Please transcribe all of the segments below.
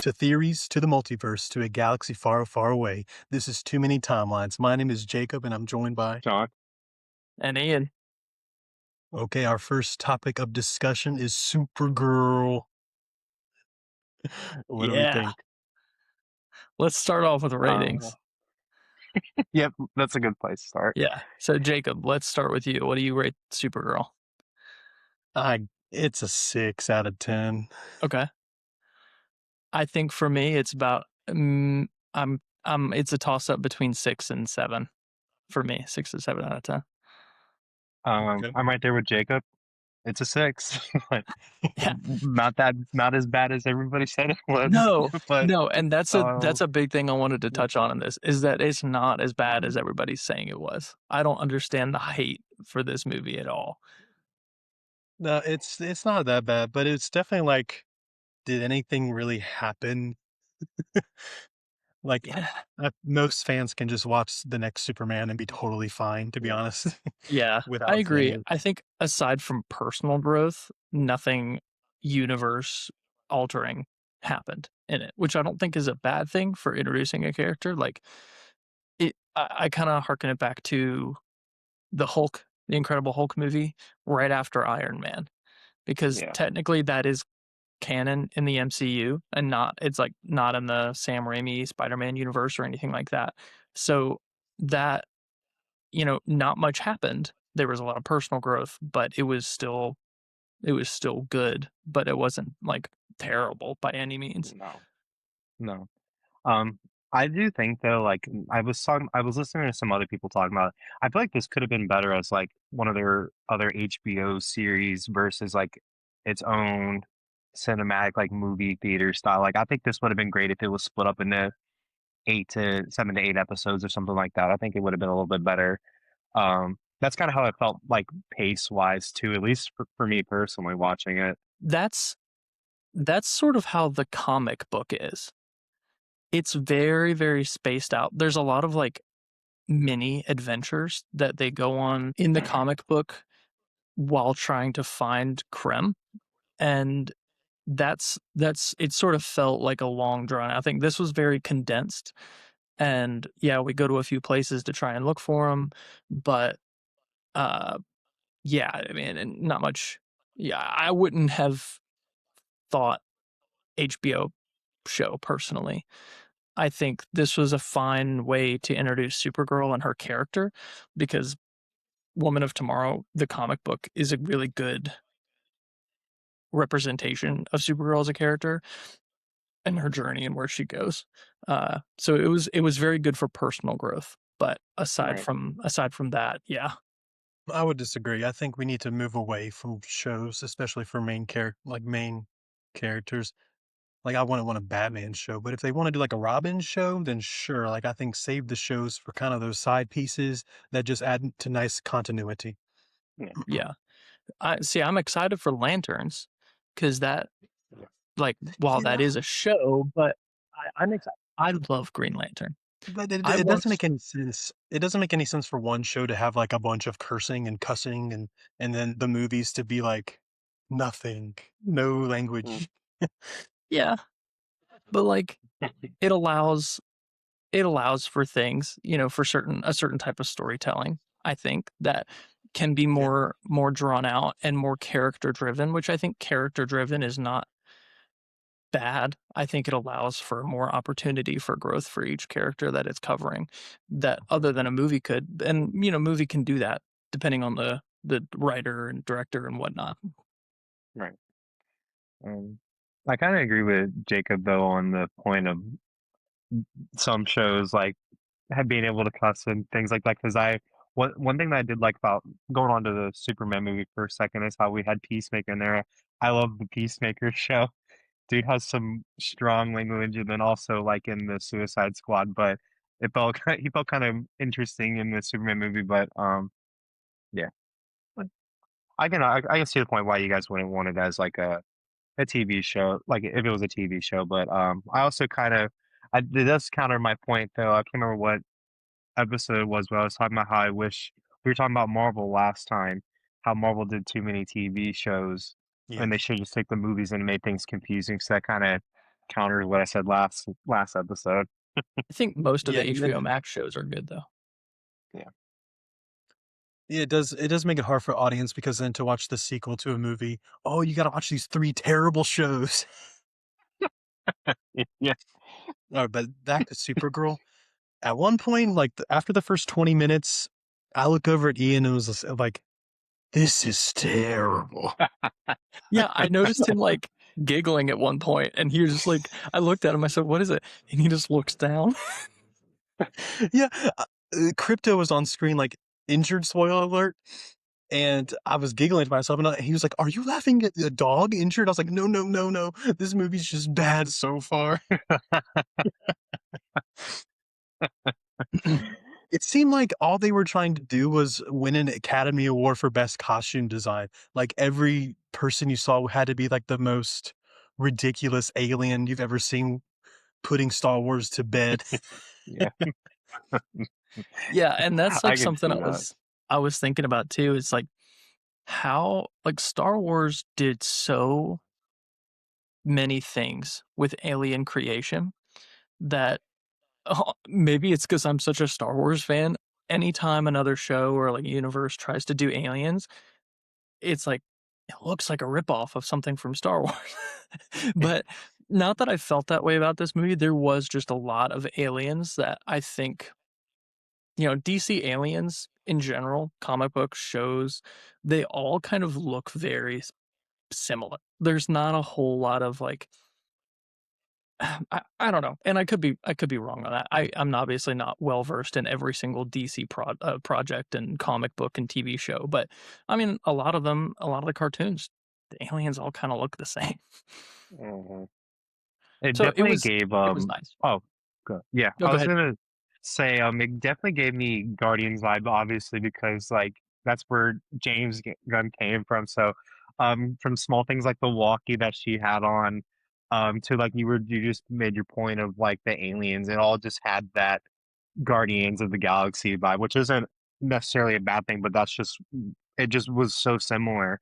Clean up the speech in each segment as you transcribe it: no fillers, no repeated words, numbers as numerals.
to theories, to the multiverse, to a galaxy far, far away. This is Too Many Timelines. My name is Jacob, and I'm joined by. John. And Ian, Okay, our first topic of discussion is Supergirl. What do we yeah, think? let's start off with the Uh, ratings. yep, that's a good place to start. Yeah. So Jacob, let's start with you. What do you rate Supergirl? It's a 6 out of 10. Okay. I think for me, it's about it's a toss up between 6 and 7 for me. 6 to 7 out of 10. Okay. I'm right there with Jacob. It's a 6, but Yeah. not as bad as everybody said it was. No, But no, and that's um, a big thing I wanted to touch on in this is that it's not as bad as everybody's saying it was. I don't understand the hate for this movie at all. No, it's not that bad, but it's definitely like, did anything really happen? Like, Yeah. most fans can just watch the next Superman and be totally fine, to be yeah, honest, Yeah, I without seeing agree. it. I think aside from personal growth, nothing universe altering happened in it, which I don't think is a bad thing for introducing a character. Like I kind of harken it back to the Hulk, the Incredible Hulk movie, right after Iron Man, because yeah, technically that is canon in the MCU and it's like not in the Sam Raimi Spider-Man universe or anything like that. So that not much happened. There was a lot of personal growth, but it was still good, but it wasn't like terrible by any means. no, no. Um, I do think though, like I was listening to some other people talking about it. I feel like this could have been better as like one of their other HBO series versus like its own cinematic like movie theater style. Like I think this would have been great if it was split up into 7 to 8 episodes or something like that. I think it would have been a little bit better. That's kind of how I felt like pace wise too, at least for me personally watching it. That's that's sort of how the comic book is. It's very, very spaced out. There's a lot of like mini adventures that they go on in the comic book while trying to find Krem. And that's it sort of felt like a long drawn. I think this was very condensed. And yeah, we go to a few places to try and look for him, but uh yeah, I mean, and not much. Yeah, I wouldn't have thought HBO show personally. I think this was a fine way to introduce Supergirl and her character because Woman of Tomorrow, the comic book, is a really good representation of Supergirl as a character and her journey and where she goes. So it was very good for personal growth. But aside Right. from that, yeah, I would disagree. I think we need to move away from shows, especially for main characters. Like, I wouldn't want a Batman show, but if they wanna do, like, a Robin show, then sure, like, I think save the shows for kind of those side pieces that just add to nice continuity. Yeah. yeah. I'm excited for Lanterns because that, Yeah. like, while that Yeah, is a show, but I'm excited. I love Green Lantern. but it I it doesn't make watched, any sense. It doesn't make any sense for one show to have, like, a bunch of cursing and cussing and then the movies to be, like, nothing, no Mm. language. yeah, but like it allows it allows for things, for a certain type of storytelling, I think, that can be Yeah. more drawn out and more character driven, which I think character driven is not bad. I think it allows for more opportunity for growth for each character that it's covering that other than a movie could. And, movie can do that depending on the writer and director and whatnot. Right. Um, I kind of agree with Jacob though on the point of some shows like have being able to cuss and things like that. Because one thing that I did like about going on to the Superman movie for a second is how we had Peacemaker in there. I love the Peacemaker show. Dude has some strong language, and then also like in the Suicide Squad, but he felt kind of interesting in the Superman movie. But yeah, But I can see the point why you guys wouldn't want it as like a TV show, like if it was a TV show. But I also kind of it does counter my point though. I can't remember what episode it was, but I was talking about how I wish we were talking about Marvel last time, how Marvel did too many TV shows, Yeah. and they should just take the movies and made things confusing. So that kind of counters what I said last episode. I think most of Yeah, the and then HBO Max shows are good though. Yeah. yeah, it does make it hard for audience because then to watch the sequel to a movie, oh, you gotta watch these 3 terrible shows. Yeah. But back to Supergirl. At one point, like, after the first 20 minutes, I look over at Ian and was just like, "This is terrible." Yeah, I noticed him like giggling at one point, and he was just like, I looked at him, I said, "What is it?" And he just looks down. Yeah, Crypto was on screen, like, injured, spoiler alert, and I was giggling to myself, and he was like, "Are you laughing at a dog injured?" I was like, "No, no, no, no. This movie's just bad so far." It seemed like all they were trying to do was win an Academy Award for Best Costume Design. Like, every person you saw had to be, like, the most ridiculous alien you've ever seen putting Star Wars to bed. Yeah. Yeah, and that's I like can something see that. I was thinking about too. It's like how like Star Wars did so many things with alien creation that maybe it's because I'm such a Star Wars fan. Anytime another show or like universe tries to do aliens, it's like it looks like a ripoff of something from Star Wars. But not that I felt that way about this movie. There was just a lot of aliens that I think, DC aliens in general, comic books, shows, they all kind of look very similar. There's not a whole lot of like I don't know, and I could be wrong on that. I'm obviously not well versed in every single DC project and comic book and TV show, but I mean, a lot of them, a lot of the cartoons, the aliens all kind of look the same. Mhm. It So it definitely was gave it was nice. oh, good. Yeah, No, I go was ahead. gonna say it definitely gave me Guardians vibe, obviously because like that's where Gunn came from. So from small things like the walkie that she had on, to like you just made your point of like the aliens, it all just had that Guardians of the Galaxy vibe, which isn't necessarily a bad thing, but it just was so similar.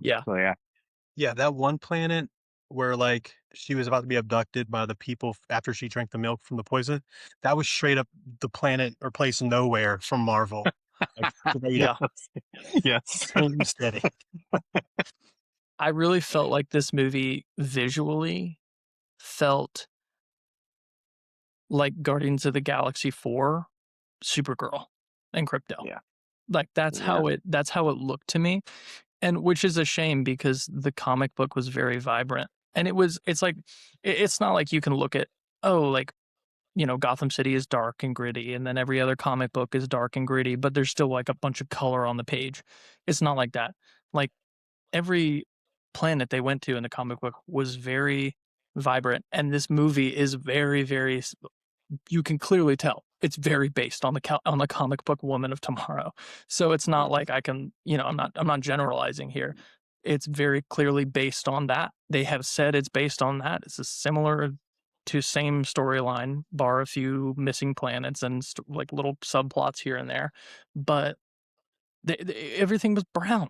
Yeah, So yeah. Yeah, that one planet where, like, she was about to be abducted by the people after she drank the milk from the poison, that was straight up the planet or place nowhere from Marvel. Like, straight up, yeah. Yes. same setting. I really felt like this movie visually felt like Guardians of the Galaxy 4, Supergirl, and Crypto. Yeah. Like Yeah. that's how it looked to me. And which is a shame because the comic book was very vibrant. And it's like it's not like you can look at, oh, like, Gotham City is dark and gritty and then every other comic book is dark and gritty, but there's still like a bunch of color on the page. It's not like that. Like every planet they went to in the comic book was very vibrant, and this movie is very, very you can clearly tell it's very based on the comic book Woman of Tomorrow. So it's not like I can, I'm not generalizing here. It's very clearly based on that. They have said it's based on that. It's a similar to same storyline, bar a few missing planets and like little subplots here and there. But everything was brown.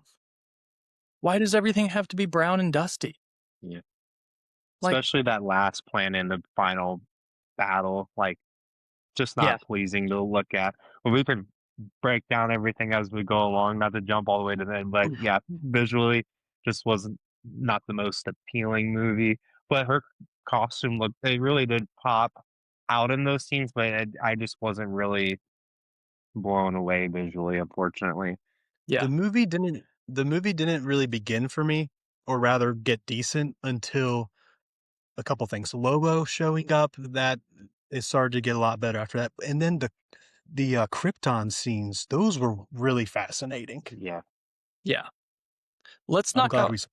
Why does everything have to be brown and dusty? Yeah. Like, Especially that last planet in the final battle, like just yeah, not pleasing to look at. But we could break down everything as we go along, not to jump all the way to the end. But yeah, visually, just wasn't not the most appealing movie. But her costume looked, it really did pop out in those scenes. But I just wasn't really blown away visually, unfortunately. yeah, The movie didn't really begin for me, or rather get decent until a couple things. Lobo showing up, that it started to get a lot better after that, and then the Krypton scenes, those were really fascinating. Yeah. yeah. Let's I'm knock glad out we s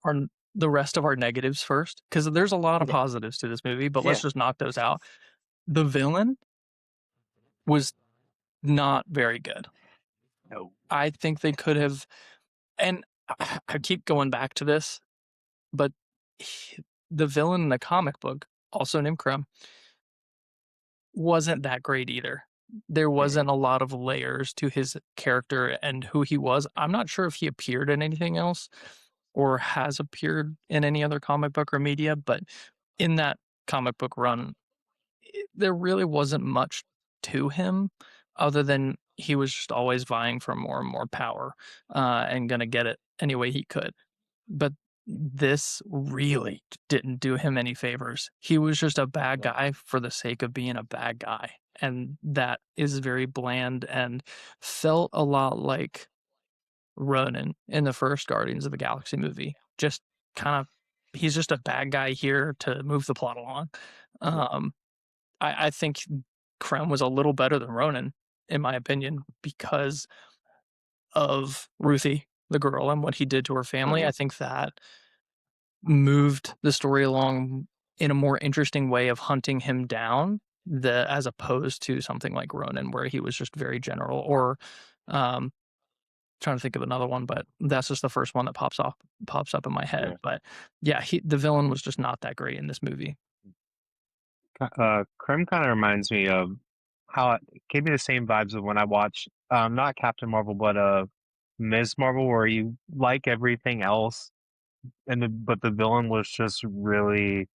the rest of our negatives first, because there's a lot of Okay. positives to this movie, but let's Yeah. just knock those out. The villain was not very good. No. I think they could have, and I keep going back to this, but the villain in the comic book, also named Crumb, wasn't that great either. There Mm. wasn't a lot of layers to his character and who he was. I'm not sure if he appeared in anything else or has appeared in any other comic book or media, but in that comic book run, there really wasn't much to him other than he was just always vying for more and more power, and gonna get it any way he could. But this really didn't do him any favors. He was just a bad Yeah. guy for the sake of being a bad guy, and that is very bland and felt a lot like Ronan in the first Guardians of the Galaxy movie. Just kind of he's just a bad guy here to move the plot along. Yeah. Um, I think Krem was a little better than Ronan, in my opinion, because of Ruthie, the girl, and what he did to her family. Mhm. I think that moved the story along in a more interesting way of hunting him down, as opposed to something like Ronan, where he was just very general. Or um, trying to think of another one, but that's just the first one that pops up in my head. Yeah. But yeah, the villain was just not that great in this movie. Krim kind of reminds me of how it gave me the same vibes of when I watched, not Captain Marvel, but Ms. Marvel, where you like everything else, but the villain was just really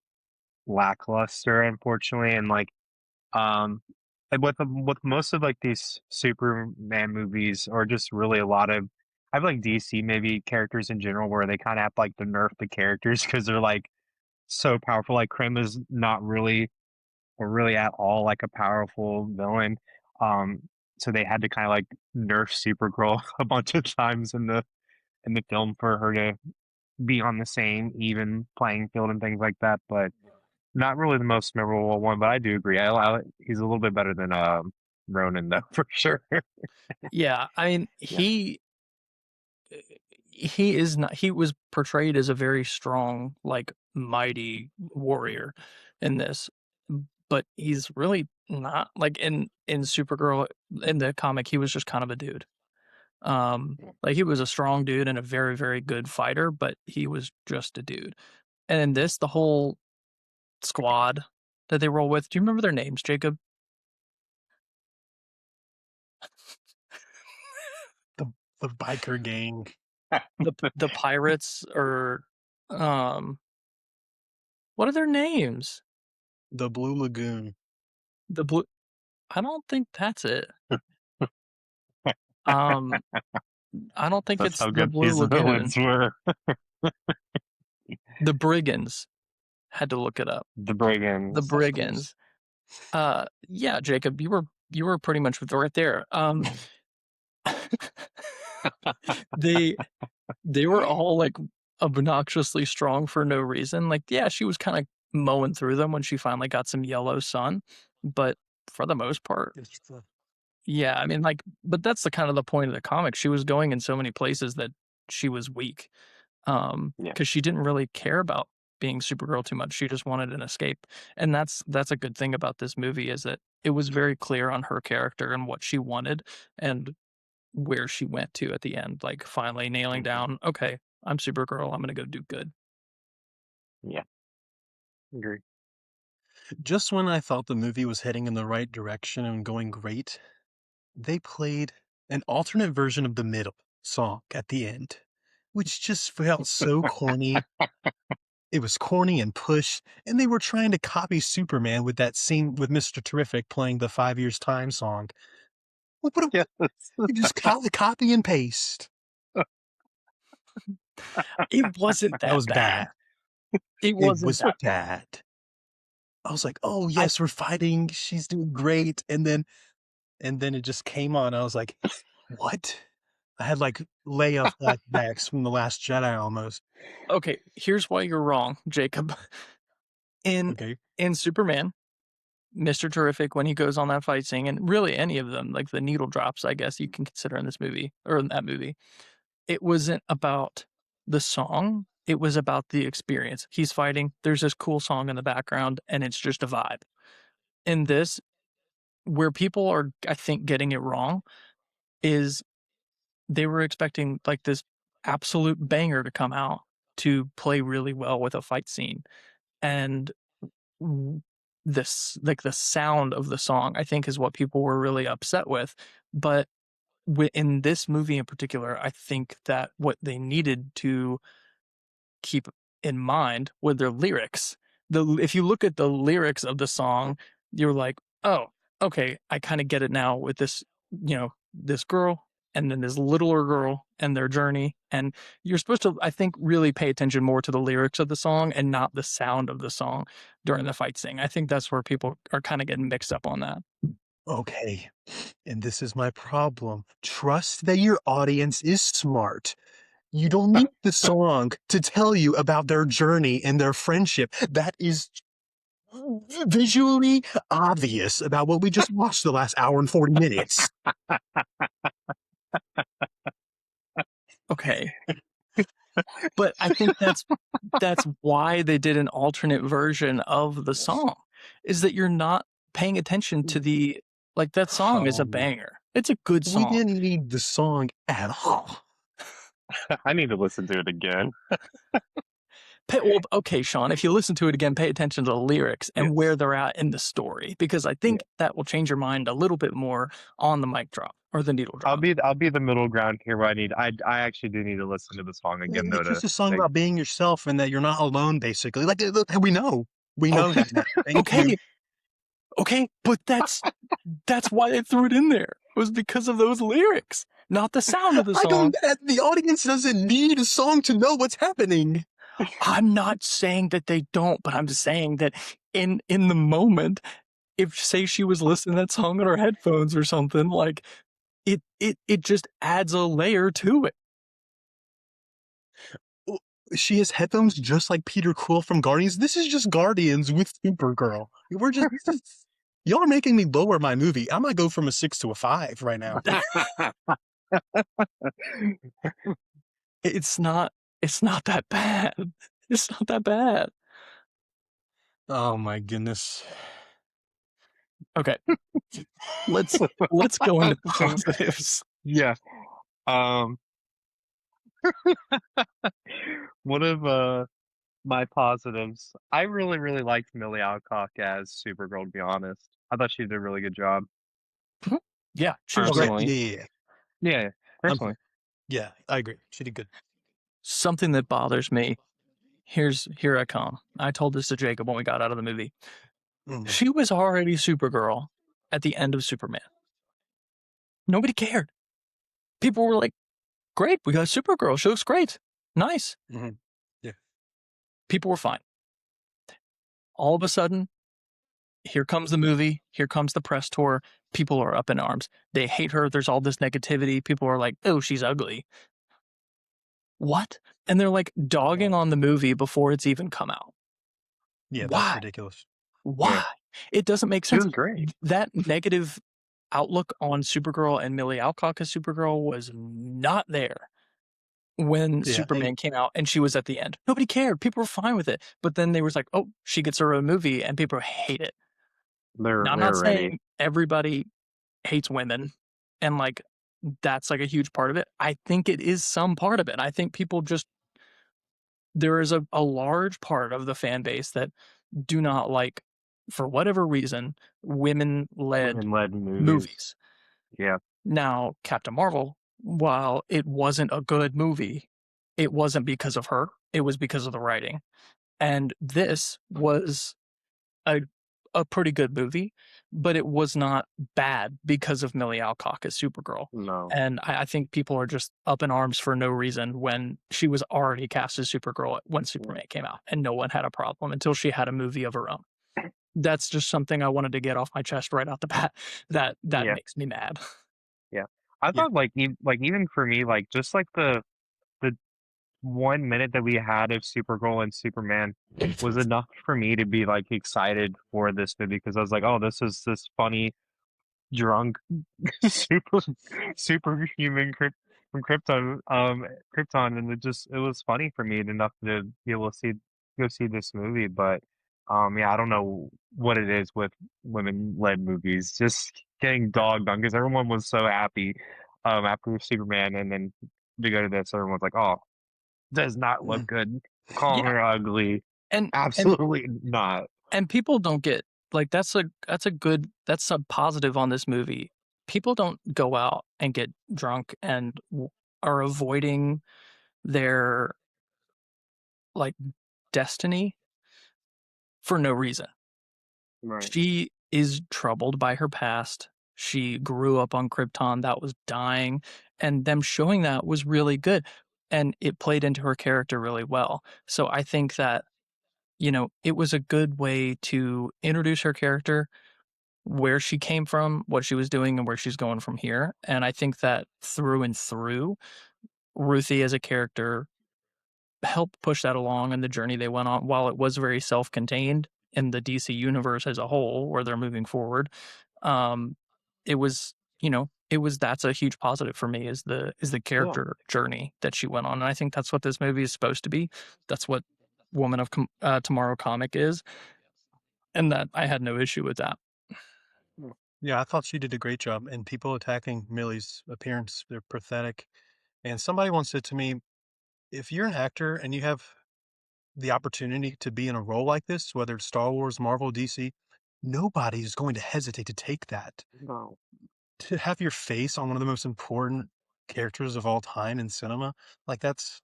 lackluster, unfortunately, and um, with most of like these Superman movies, or just really a lot of, I have like DC maybe characters in general, where they kind of have like to nerf the characters because they're like so powerful. Like Krim is not really or really at all like a powerful villain. Um, so they had to kind of like nerf Supergirl a bunch of times in the film for her to be on the same even playing field and things like that. But not really the most memorable one. But I do agree. He's a little bit better than Ronan though, for sure. Yeah, I mean, Yeah. he is not. He was portrayed as a very strong, like mighty warrior in this, but he's really not. Like in Supergirl in the comic, he was just kind of a dude. Like he was a strong dude and a very, very good fighter, but he was just a dude. And in this, the whole squad that they roll with, do you remember their names, Jacob? The the biker gang, The pirates or um what are their names? the Blue Lagoon. The blue I don't think that's it. Um I don't think That's it's how the good Blue these Lagoon. villains were. The Brigands. Had to look it up. The The Brigands. Of course. Brigands. Yeah, Jacob, you were pretty much right there. They they were all like obnoxiously strong for no reason. Like, yeah, she was kind of mowing through them when she finally got some yellow sun, but for the most part, yeah, I mean, like, but that's the kind of the point of the comic. She was going in so many places that she was weak, Yeah. because she didn't really care about being Supergirl too much. She just wanted an escape, and that's a good thing about this movie is that it was very clear on her character and what she wanted and where she went to at the end. Like finally nailing Hmm. down, okay, I'm Supergirl. I'm gonna go do good. Yeah. Agree. Just when I thought the movie was heading in the right direction and going great, they played an alternate version of the middle song at the end, which just felt so corny. It was corny and pushed, and they were trying to copy Superman with that scene with Mr. Terrific playing the 5 Years Time song. Yes. You just copy and paste. It wasn't That that was bad. bad. It It wasn't was that bad. I was like, "Oh, I yes, we're fighting. She's doing great." And then it just came on. I was like, "What?" I had, like, Leia flashbacks from The Last Jedi almost. okay, here's why you're wrong, Jacob. In Okay. in Superman, Mr. Terrific, when he goes on that fight scene, and really any of them, like the needle drops, I guess you can consider in this movie or in that movie, it wasn't about the song. It was about the experience. He's fighting. There's this cool song in the background, and it's just a vibe. In this, where people are, I think, getting it wrong, is they were expecting like this absolute banger to come out to play really well with a fight scene. And this, like the sound of the song, I think is what people were really upset with. But in this movie in particular, I think that what they needed to keep in mind with their lyrics if you look at the lyrics of the song, you're like, oh, okay, I kind of get it now with this, this girl and then this littler girl and their journey. And you're supposed to, I think, really pay attention more to the lyrics of the song and not the sound of the song during the fight scene. I think that's where people are kind of getting mixed up on that. Okay. And this is my problem. Trust that your audience is smart. You don't need the song to tell you about their journey and their friendship. That is visually obvious about what we just watched the last hour and 40 minutes. Okay. But I think that's why they did an alternate version of the song, is that you're not paying attention to the, like, that song is a banger. It's a good We song. didn't need the song at all. I need to listen to it again. Well, okay, Sean, if you listen to it again, pay attention to the lyrics and Yes. where they're at in the story, because I think that will change your mind a little bit more on the mic drop or the needle drop. I'll be the middle ground here where I actually do need to listen to the song again though. It's just a song about being yourself and that you're not alone, basically. Like, we know. We know that now. Thank you. Okay, but that's why they threw it in there. It was because of those lyrics, not the sound of the song. The audience doesn't need a song to know what's happening. I'm not saying that they don't, but I'm saying that in the moment, if say she was listening to that song on her headphones or something, like it just adds a layer to it. She has headphones just like Peter Quill from Guardians. This is just Guardians with Supergirl. We're just y'all are making me lower my movie. I might go from a 6 to a 5 right now. It's not that bad. It's not that bad. Oh my goodness. Okay. Let's go into positives. Yeah. One of my positives, I really, really liked Millie Alcock as Supergirl, to be honest. I thought she did a really good job. Yeah, she was great. Personally. Yeah, personally. Yeah, I agree. She did good. Something that bothers me. Here I come. I told this to Jacob when we got out of the movie. She was already Supergirl at the end of Superman. Nobody cared. People were like, great, we got Supergirl. She looks great. Nice. Mm-hmm. Yeah. People were fine. All of a sudden, here comes the movie. Here comes the press tour. People are up in arms. They hate her. There's all this negativity. People are like, oh, she's ugly. What? And they're like dogging on the movie before it's even come out. Yeah, Why? that's ridiculous. Why? Yeah. It doesn't make sense. She was great. That negative outlook on Supergirl and Millie Alcock as Supergirl was not there when Superman came out and she was at the end. Nobody cared. People were fine with it. But then they was like, oh, she gets her own movie and people hate it. Now, I'm not saying everybody hates women and like that's like a huge part of it. I think it is some part of it. I think people just, there is a large part of the fan base that do not like, for whatever reason, women-led movies. Yeah. Now, Captain Marvel, while it wasn't a good movie, it wasn't because of her. It was because of the writing. And this was a pretty good movie, but it was not bad because of Millie Alcock as Supergirl. No. And I think people are just up in arms for no reason when she was already cast as Supergirl when Superman came out, and no one had a problem until she had a movie of her own. That's just something I wanted to get off my chest right out the bat. That makes me mad. Yeah. I thought like even for me, like just like the 1 minute that we had of Supergirl and Superman was enough for me to be like excited for this movie, because I was like, oh, this is this funny drunk superhuman from Krypton, and it was funny for me enough to be able to go see this movie. But yeah, I don't know what it is with women-led movies just getting dogged on, because everyone was so happy after Superman, and then to go to this, everyone's like, oh, does not look good. Calling her ugly. And absolutely not. And people don't get, like, that's a positive on this movie. People don't go out and get drunk and are avoiding their like destiny for no reason. Right. She is troubled by her past. She grew up on Krypton that was dying, and them showing that was really good, and it played into her character really well. So I think that, it was a good way to introduce her character, where she came from, what she was doing, and where she's going from here. And I think that through and through, Ruthie as a character helped push that along in the journey they went on. While it was very self-contained in the DC universe as a whole, where they're moving forward, um, it was, that's a huge positive for me, is the Yeah. character journey that she went on, and I think that's what this movie is supposed to be. That's what Tomorrow comic is, and that I had no issue with that. Mm. Yeah, I thought she did a great job, and people attacking Millie's appearance, they're pathetic. And somebody once said to me, if you're an actor and you have the opportunity to be in a role like this, whether it's Star Wars, Marvel, DC, nobody's going to hesitate to take that. No. To have your face on one of the most important characters of all time in cinema, like that's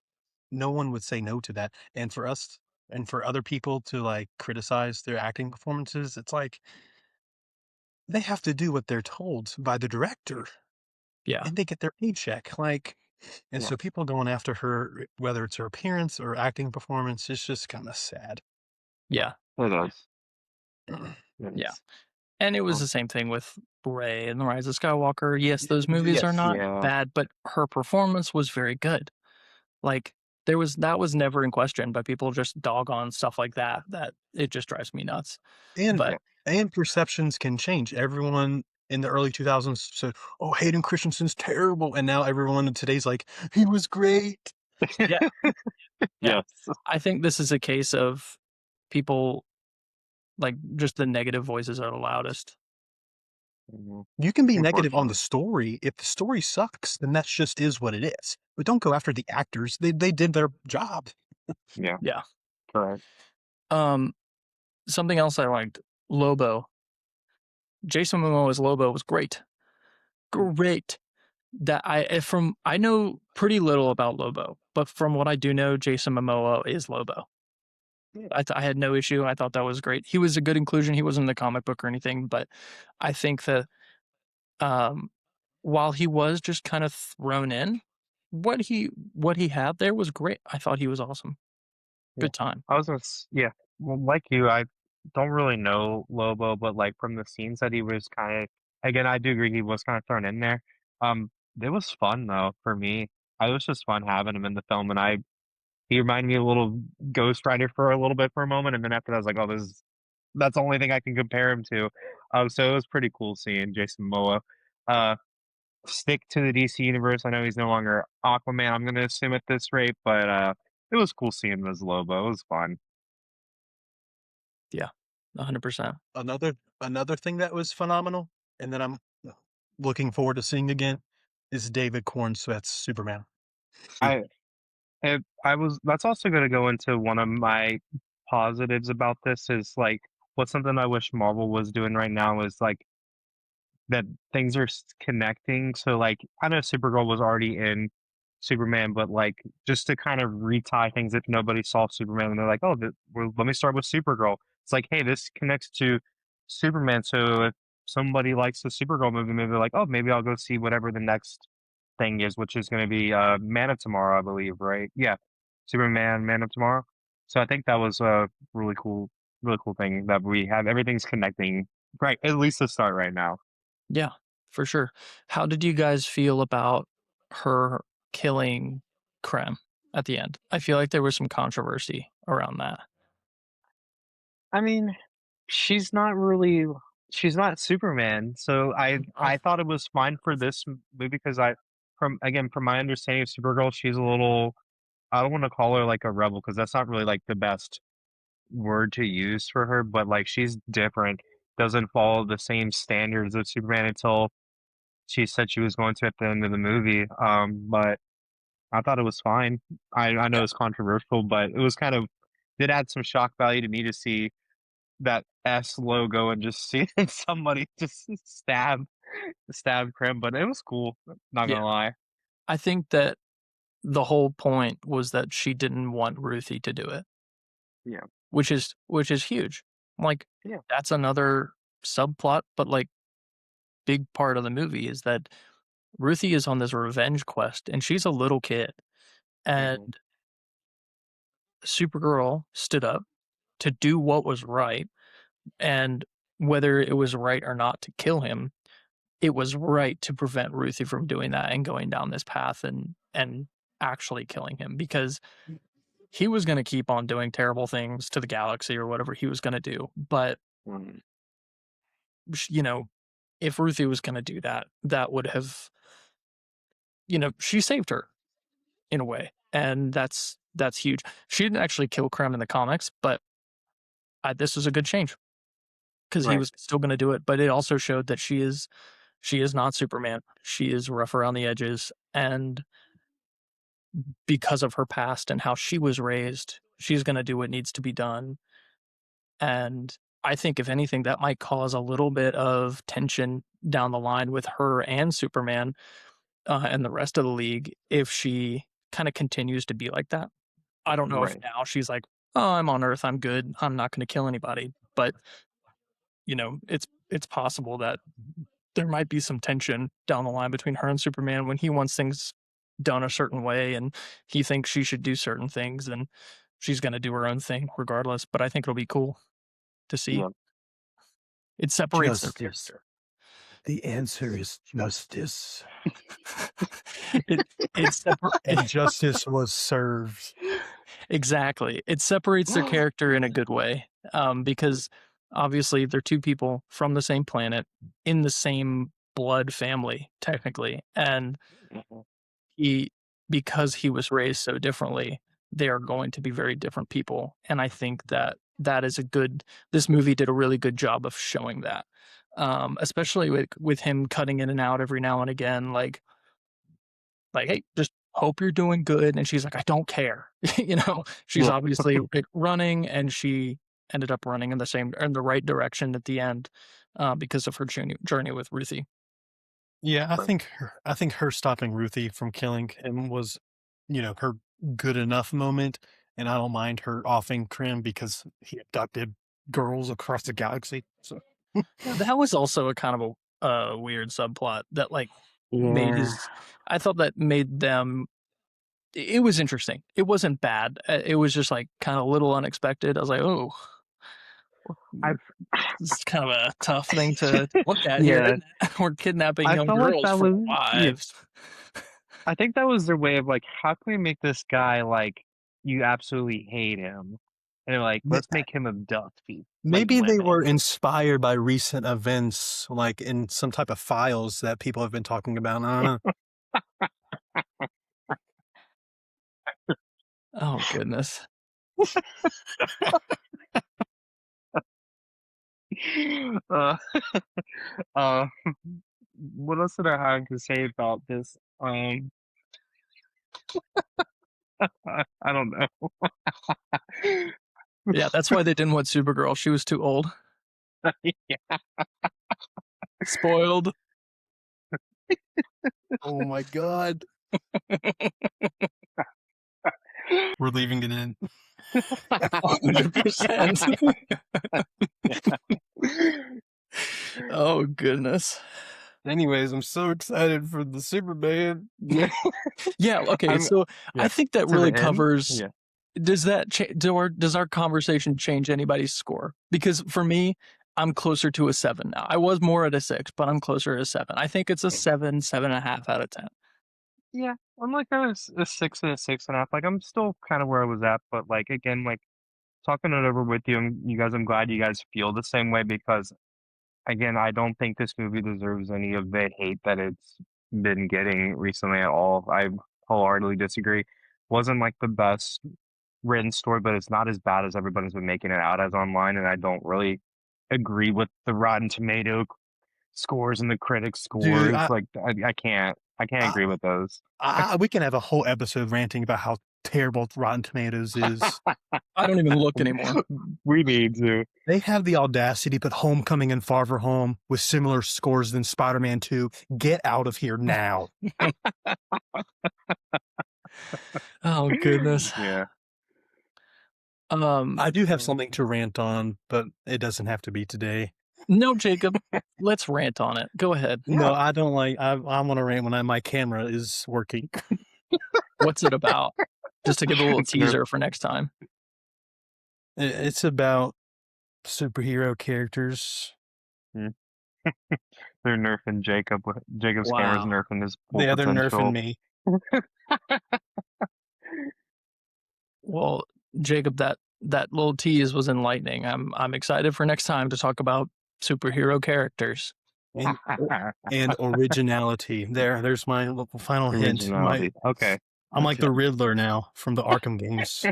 no one would say no to that. And for us and for other people to like criticize their acting performances, it's like they have to do what they're told by the director Yeah, and they get their paycheck. Like, and Yeah. so people going after her, whether it's her appearance or acting performance, it's just kind of sad. yeah, It is. It yeah. is. And it was Um, the same thing with Rey and The Rise of Skywalker. Yes, those movies are Yes. not yeah. bad, but her performance was very good. Like, that was never in question, but people just dog on stuff like that, that it just drives me nuts. And Yeah. But and perceptions can change. Everyone in the early 2000s said, "Oh, Hayden Christensen's terrible," and now everyone in today's like, "He was great." yeah, yeah. Yes. I think this is a case of people, like, just the negative voices are the loudest. Mhm. You can be negative on the Unfortunately. story. If the story sucks, then that just is what it is. But don't go after the actors. They did their job. Yeah. Yeah. Correct. Um, Something else I liked, Lobo. Jason Momoa's Lobo was great. Great. That I know pretty little about Lobo, but from what I do know, Jason Momoa is Lobo. Yeah. I had no issue. I thought that was great. He was a good inclusion. He wasn't in the comic book or anything, but I think that, um, while he was just kind of thrown in, what he had there was great. I thought he was awesome. Yeah. Good time. I was gonna yeah. Well, like you, I don't really know Lobo, but like from the scenes that he was kind of again, I do agree he was kind of thrown in there. It was fun though for me. I was just fun having him in the film, and he reminded me a little Ghost Rider for a little bit for a moment, and then after that, I was like, oh, that's the only thing I can compare him to. So it was pretty cool seeing Jason Momoa. Uh, Stick to the DC universe. I know he's no longer Aquaman. I'm gonna assume at this rate, but it was cool seeing him as Lobo. It was fun. Yeah, 100%. Another thing that was phenomenal, and that I'm looking forward to seeing again, is David Cornsweet's Superman. I I was that's also gonna go into one of my positives about this is like what's something I wish Marvel was doing right now is like that things are connecting. So like I know Supergirl was already in Superman, but like just to kind of retie things if nobody saw Superman and they're like, oh, let me start with Supergirl. It's like, hey, this connects to Superman. So if somebody likes the Supergirl movie, maybe they're like, oh, maybe I'll go see whatever the next thing is, which is going to be Man of Tomorrow, I believe, right? Yeah, Superman, Man of Tomorrow. So I think that was a really cool thing that we have everything's connecting right, at least to start right now. Yeah, for sure. How did you guys feel about her killing Krem at the end? I feel like there was some controversy around that. I mean, she's not really she's not Superman, so Oh, I thought it was fine for this movie because I from again, from my understanding of Supergirl, she's a little I don't wanna call her like a rebel because that's not really like the best word to use for her, but like she's different, doesn't follow the same standards of Superman until she said she was going to at the end of the movie. But I thought it was fine. I know yeah, it's controversial, but it was kind of did add some shock value to me to see that S logo and just seeing somebody just stab Krim, but it was cool, not yeah. gonna lie. I think that the whole point was that she didn't want Ruthie to do it. Yeah. which is huge. Like, Yeah. that's another subplot, but like big part of the movie is that Ruthie is on this revenge quest and she's a little kid. Hmm. And Supergirl stood up to do what was right. And whether it was right or not to kill him, it was right to prevent Ruthie from doing that and going down this path and actually killing him, because he was going to keep on doing terrible things to the galaxy or whatever he was going to do. But, Hmm. you know, if Ruthie was going to do that, that would have, she saved her in a way. And that's huge. She didn't actually kill Krem in the comics, but this was a good change because he Right. was still going to do it. But it also showed that she is not Superman. She is rough around the edges, and because of her past and how she was raised, she's going to do what needs to be done. And I think, if anything, that might cause a little bit of tension down the line with her and Superman, and the rest of the league if she kind of continues to be like that. I don't know if Right. now she's like, "Oh, I'm on Earth. I'm good. I'm not going to kill anybody." But it's possible that there might be some tension down the line between her and Superman when he wants things done a certain way and he thinks she should do certain things, and she's going to do her own thing regardless. But I think it'll be cool to see. Yeah. It separates their Justice. character. The answer is justice. it And justice was served. exactly. It separates their character in a good way, because obviously they're two people from the same planet in the same blood family technically, and Mhm. because he was raised so differently, they are going to be very different people. And I think that is this movie did a really good job of showing that. Especially with him cutting in and out every now and again, like, hey, just hope you're doing good. And she's like, I don't care. She's Yeah. obviously like running, and she ended up running in the right direction at the end, because of her journey with Ruthie. Yeah, Right. I think her stopping Ruthie from killing him was, her good enough moment, and I don't mind her offing Krim because he abducted girls across the galaxy. So That was also a kind of a weird subplot that like made Yeah. his. I thought that made them. It was interesting. It wasn't bad. It was just like kind of a little unexpected. I was like, oh, I've this is kind of a tough thing to look at here. yeah. Isn't it? We're kidnapping I young felt like girls that for was yeah. wives. I think that was their way of like, how can we make this guy like you absolutely hate him? And they're like, Ma- let's make him abduct like maybe they were women. inspired by recent events, like in some type of files that people have been talking about. I don't know. Oh goodness. uh, uh, what else did I have to say about this? I don't know. Yeah, that's why they didn't want Supergirl. She was too old. Yeah. Spoiled. Oh my god, we're leaving it in. 100%. Oh goodness. Anyways, I'm so excited for the Superman. Yeah. Yeah. Okay. I'm So yeah. I think that To the really end? covers. Yeah. Does that does our conversation change anybody's score? Because for me, I'm closer to a 7 now. I was more at a 6, but I'm closer to a 7. I think it's a 7, 7.5 out of 10. Yeah. I'm like a 6 and a 6.5. Like I'm still kind of where I was at, but like again, like talking it over with you and you guys, I'm glad you guys feel the same way because again, I don't think this movie deserves any of the hate that it's been getting recently at all. I wholeheartedly disagree. Wasn't like the best written story, but it's not as bad as everybody's been making it out as online. And I don't really agree with the Rotten Tomato scores and the critic Dude, scores. Like I can't I, agree with those. we can have a whole episode ranting about how terrible Rotten Tomatoes is. I don't even look anymore. We need to. They have the audacity to put Homecoming and Far From Home with similar scores than Spider-Man 2. Get out of here now. Oh goodness. Yeah. I do have something to rant on, but it doesn't have to be today. No, Jacob, let's rant on it. Go ahead. No, I don't like. I want to rant when my camera is working. What's it about? Just to give a little It's nerf. teaser for next time. It's about superhero characters. They're nerfing Jacob. Jacob's camera's Wow. nerfing his full Yeah, they're potential. nerfing me. Well, Jacob, that little tease was enlightening. I'm excited for next time to talk about superhero characters. And originality. There's my final hint. Originality. Okay. I'm like the Riddler now from the Arkham games.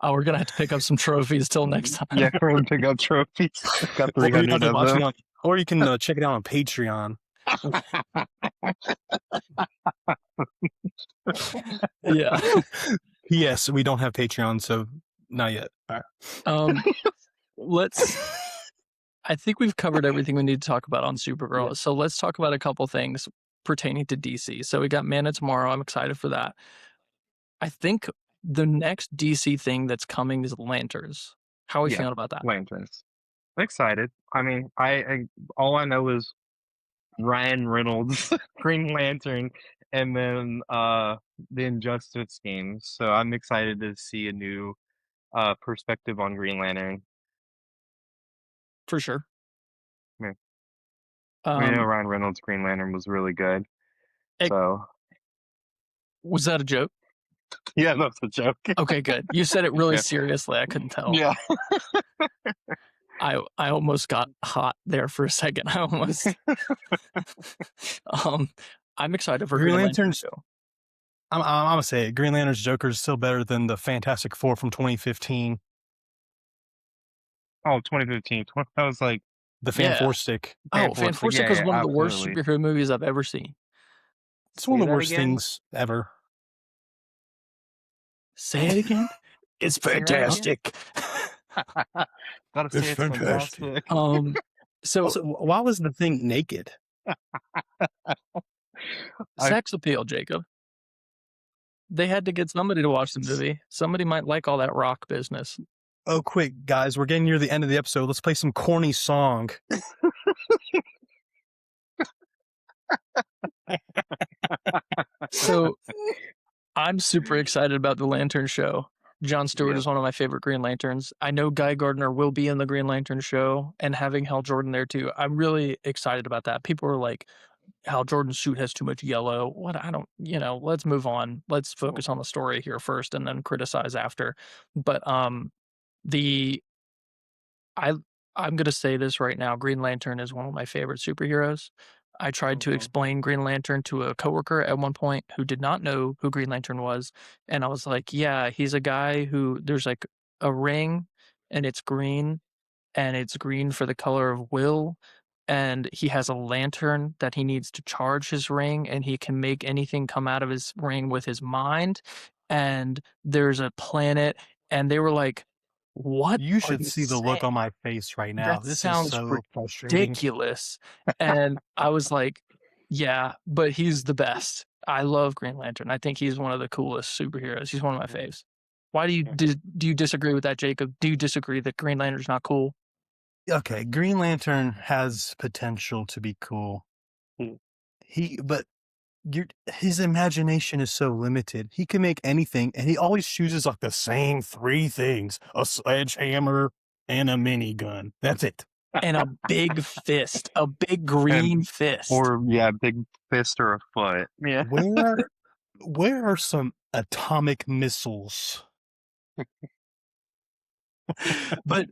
Oh, we're gonna have to pick up some trophies till next time. Yeah, we're gonna pick up trophies. Got Or you 300 of them. or you can check it out on Patreon. Yeah. Yes, we don't have Patreon, so not yet. All right. I think we've covered everything we need to talk about on Supergirl. Yeah. So let's talk about a couple things pertaining to DC. So we got Man of Tomorrow. I'm excited for that. I think the next DC thing that's coming is Lanterns. How are we feeling about that? Lanterns. I'm excited. I mean, I all I know is Ryan Reynolds, Green Lantern, and then the Injustice games. So I'm excited to see a new perspective on Green Lantern. For sure. Yeah. I know Ryan Reynolds' Green Lantern was really good. So was that a joke? Yeah, that's a joke. Okay, good. You said it really seriously. I couldn't tell. Yeah. I almost got hot there for a second. I almost. I'm excited for Green Lantern show. I'm gonna say it. Green Lantern's Joker is still better than the Fantastic Four from 2015. Oh, 2015. That was like the Fan Four Stick. Fan Four Stick is one of the worst superhero movies I've ever seen. It's one of the worst things ever. Say it again. It's fantastic. Gotta say it's fantastic. So why was the thing naked? Sex appeal, Jacob. They had to get somebody to watch the movie. Somebody might like all that rock business. Oh, quick, guys. We're getting near the end of the episode. Let's play some corny song. So I'm super excited about the Lantern show. John Stewart is one of my favorite Green Lanterns. I know Guy Gardner will be in the Green Lantern show and having Hal Jordan there too. I'm really excited about that. People are like, Hal Jordan's suit has too much yellow. What? I don't, let's move on. Let's focus on the story here first and then criticize after. But I'm going to say this right now. Green Lantern is one of my favorite superheroes. I tried to explain Green Lantern to a coworker at one point who did not know who Green Lantern was. And I was like, yeah, he's a guy who there's like a ring and it's green for the color of will. And he has a lantern that he needs to charge his ring, and he can make anything come out of his ring with his mind. And there's a planet, and they were like, what? You should see the look on my face right now. That this sounds is so frustrating. Ridiculous. And I was like, yeah, but he's the best. I love Green Lantern. I think he's one of the coolest superheroes. He's one of my faves. Why do you disagree with that, Jacob? Do you disagree that Green Lantern's not cool? Okay, Green Lantern has potential to be cool. But his imagination is so limited. He can make anything, and he always chooses like the same three things: a sledgehammer and a minigun. That's it. And a big fist, a big green fist. Or big fist or a foot. Yeah. Where are some atomic missiles? But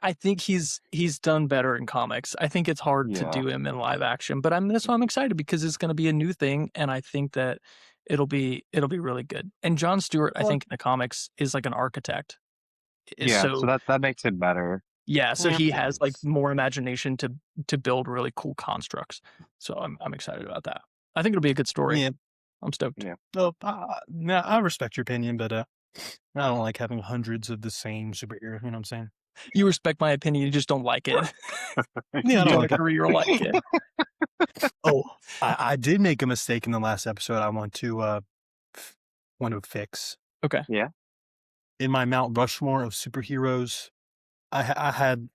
I think he's done better in comics. I think it's hard to do him in live action, but that's why I'm excited, because it's going to be a new thing, and I think that it'll be really good. And John Stewart, I think in the comics, is like an architect. So that makes it better. Yeah, so he has like more imagination to build really cool constructs. So I'm excited about that. I think it'll be a good story. Yeah. I'm stoked. Yeah. Well, I respect your opinion, but I don't like having hundreds of the same superhero. You know what I'm saying? You respect my opinion, you just don't like it. Yeah, I don't agree or like it. Oh, I did make a mistake in the last episode. I want to fix. Okay. Yeah. in my Mount Rushmore of superheroes, I had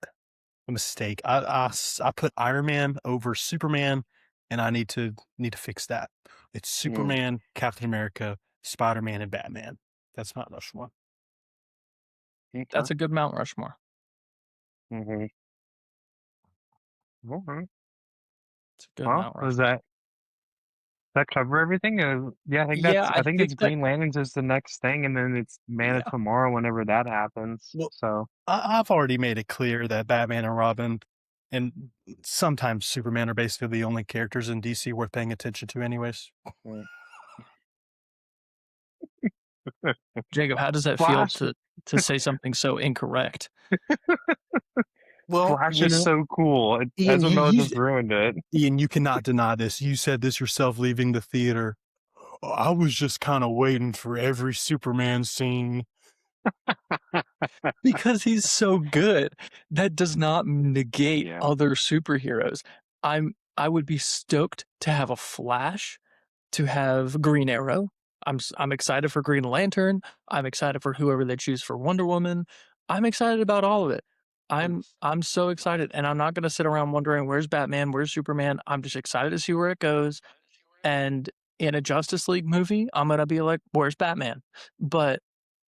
a mistake. I put Iron Man over Superman, and I need to fix that. It's Mm, Superman, Captain America, Spider-Man, and Batman. That's Mount Rushmore. okay. That's a good Mount Rushmore. Mm-hmm. Okay. It's a good Well, Mount does Rushmore. that cover everything? Yeah, Yeah, I I think think it's that Green Lanterns is the next thing, and then it's Man of yeah. Tomorrow whenever that happens. Well, So I've already made it clear that Batman and Robin and sometimes Superman are basically the only characters in DC worth paying attention to anyways. mm. Jacob, how does that feel Flash, to say something so incorrect? Well, Flash is so cool. Ian, Ezra you Miller you just ruined it. Ian, you cannot deny this. You said this yourself leaving the theater. "Oh, I was just kind of waiting for every Superman scene." Because he's so good. That does not negate Yeah. other superheroes. I would be stoked to have a Flash, to have Green Arrow. I'm excited for Green Lantern. I'm excited for whoever they choose for Wonder Woman. I'm excited about all of it. I'm so excited, and I'm not going to sit around wondering where's Batman, where's Superman. I'm just excited to see where it goes. And in a Justice League movie, I'm going to be like, where's Batman? But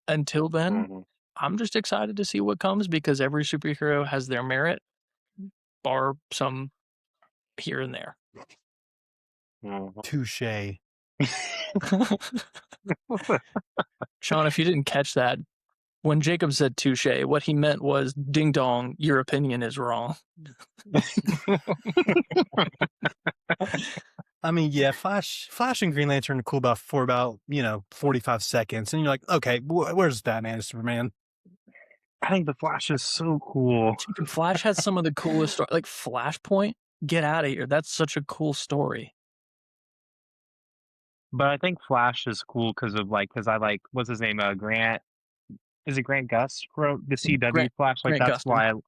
until then, Hmm. I'm just excited to see what comes because every superhero has their merit, bar some here and there. Hmm. Touche. Sean, if you didn't catch that, when Jacob said touche, what he meant was ding dong, your opinion is wrong. I mean, yeah, Flash and Green Lantern are cool for about 45 seconds, and you're like, okay, where's Batman and Superman? I think the Flash is so cool. Jacob, Flash has some of the coolest story. Like Flashpoint, get out of here. That's such a cool story. But I think Flash is cool because I like what's his name? Grant. Is it Grant Gust wrote the CW Grant Flash? Like Grant Gustin.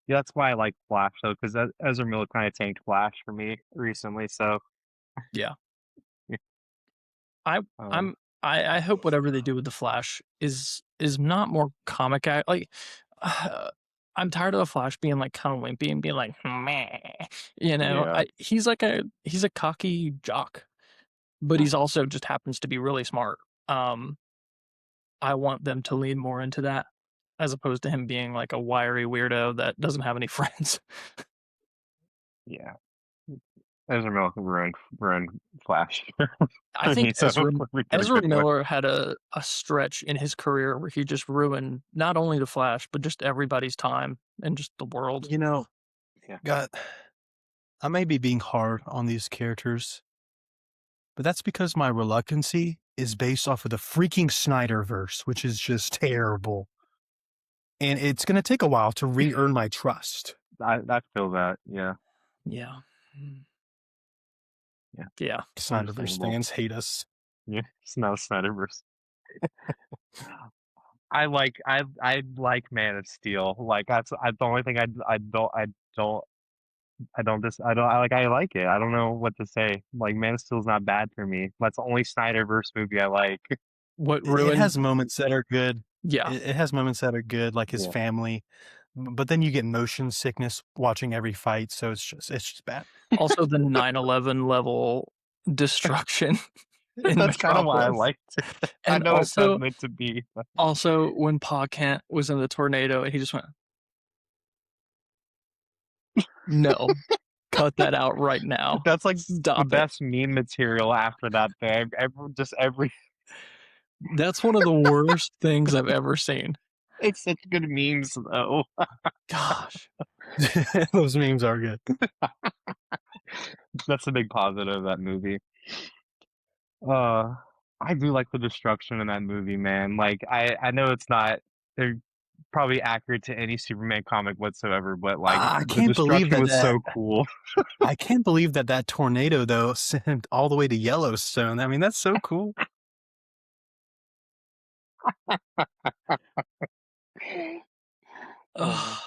that's why I like Flash though, because Ezra Miller kind of tanked Flash for me recently. So Yeah. I um, I'm I hope whatever they do with the Flash is not more comic like I'm tired of the Flash being like kind of wimpy and being like meh, yeah, he's a cocky jock, but he's also just happens to be really smart. Um, I want them to lean more into that as opposed to him being like a wiry weirdo that doesn't have any friends. yeah. Ezra Miller ruined Flash I for think me. So let me get a Ezra good one. Miller had a stretch in his career where he just ruined not only the Flash, but just everybody's time and just the world. You know, Yeah. God, I may be being hard on these characters, but that's because my reluctancy is based off of the freaking Snyderverse, which is just terrible. And it's going to take a while to re-earn my trust. I feel that. Yeah, Yeah. yeah. Yeah. Snyderverse Understandable. fans hate us. Yeah, it's not a Snyderverse. I like Man of Steel. Like that's the only thing I like it. I don't know what to say. Like Man of Steel's not bad for me. That's the only Snyderverse movie I like. What It has ruined? moments that are good. Yeah. It has moments that are good, like his Yeah. family. But then you get motion sickness watching every fight, so it's just bad. Also, the 9/11 level destruction in That's kind of why I Metropolis. liked it. I And know it's not meant to be. But also when Pa Kent was in the tornado and he just went, no, cut that out right now. that's like the Stop it. best meme material after that thing. Every That's one of the worst things I've ever seen. it's such good memes though. Gosh. Those memes are good. That's a big positive of that movie. I do like the destruction in that movie, man. Like I know it's not they're probably accurate to any Superman comic whatsoever, but like I the can't believe destruction that was so cool. I can't believe that tornado though sent him all the way to Yellowstone. I mean, that's so cool. Ugh.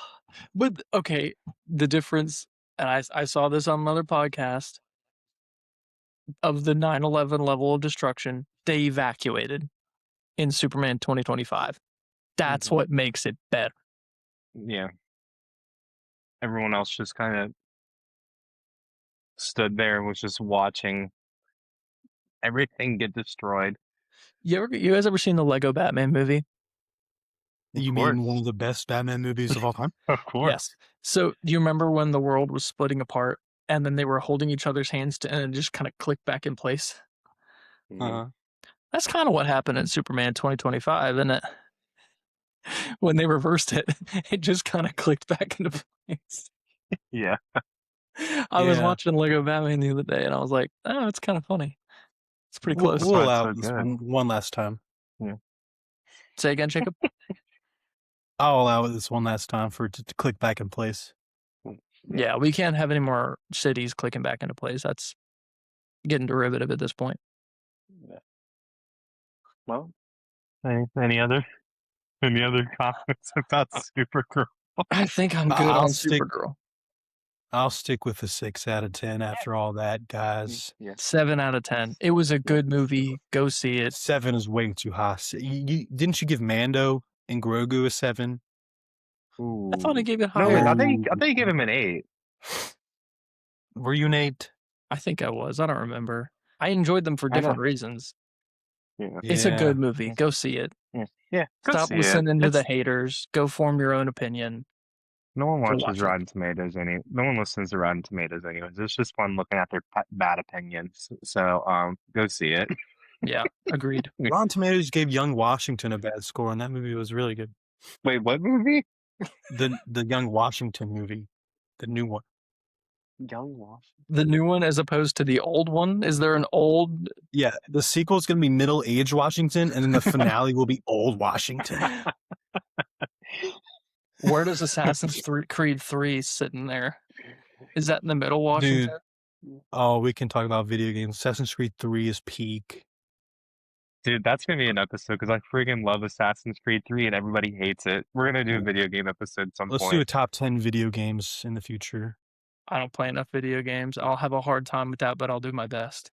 But okay, the difference, and I saw this on another podcast of the 9/11 level of destruction. They evacuated in Superman 2025. That's what makes it better. Yeah. Everyone else just kind of stood there and was just watching everything get destroyed. You guys ever seen the Lego Batman movie? Of You course. mean one of the best Batman movies of all time? Of course. Yes. So do you remember when the world was splitting apart and then they were holding each other's hands and it just kind of clicked back in place? Uh, That's kind of what happened in Superman 2025, isn't it? When they reversed it, it just kind of clicked back into place. Yeah. I was Yeah. watching Lego Batman the other day and I was like, oh, it's kind of funny. It's pretty We'll, close. That's we'll why it's allow so this good. one last time. Say again, Jacob? I'll allow it this one last time for it to click back in place. Yeah, we can't have any more cities clicking back into place. That's getting derivative at this point. Well, any other comments about Supergirl? I think I'm good I'll on stick- Supergirl. I'll stick with a 6 out of 10 after all that, guys. Yeah. 7 out of 10. It was a good movie. Go see it. 7 is way too high. Didn't you give Mando and Grogu a 7? I thought I gave it No, higher. I think you gave him an 8. Were you an 8? I think I was. I don't remember. I enjoyed them for I know. different reasons. Yeah. It's a Yeah. good movie. Go see it. Yeah. Go Stop see it. listening to the It's- haters. Go form your own opinion. No one Go watches watch it. Rotten Tomatoes no one listens to Rotten Tomatoes anyways. It's just fun looking at their bad opinions. So go see it. Yeah, agreed. Rotten Tomatoes gave Young Washington a bad score, and that movie was really good. Wait, what movie? The Young Washington movie, the new one. Young Washington. The new one as opposed to the old one? Is there an old? Yeah, the sequel is going to be middle-aged Washington, and then the finale will be old Washington. Where does Assassin's Creed 3 sitting there? Is that in the middle, Washington? Oh, we can talk about video games. Assassin's Creed 3 is peak. Dude, that's gonna be an episode because I freaking love Assassin's Creed 3 and everybody hates it. We're gonna do a video game episode at some Let's point. do a top 10 video games in the future. I don't play enough video games. I'll have a hard time with that, but I'll do my best.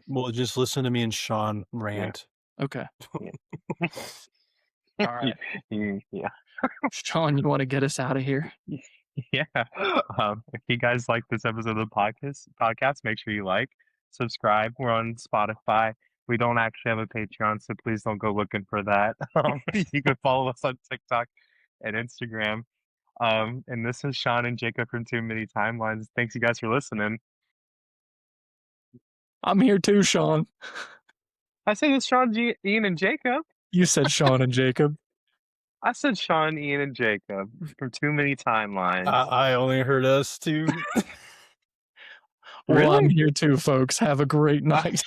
Well, just listen to me and Sean rant. Okay. Yeah. All right. Yeah. Sean, you want to get us out of here? Yeah. If you guys like this episode of the podcast, make sure you like, subscribe. We're on Spotify. We don't actually have a Patreon, so please don't go looking for that. You can follow us on TikTok and Instagram. And this is Sean and Jacob from Too Many Timelines. Thanks you guys for listening. I'm here too, Sean. I said it's Sean, Ian, and Jacob. You said Sean and Jacob. I said Sean, Ian, and Jacob from Too Many Timelines. I only heard us two. Well, I'm Really? here too, folks. Have a great night.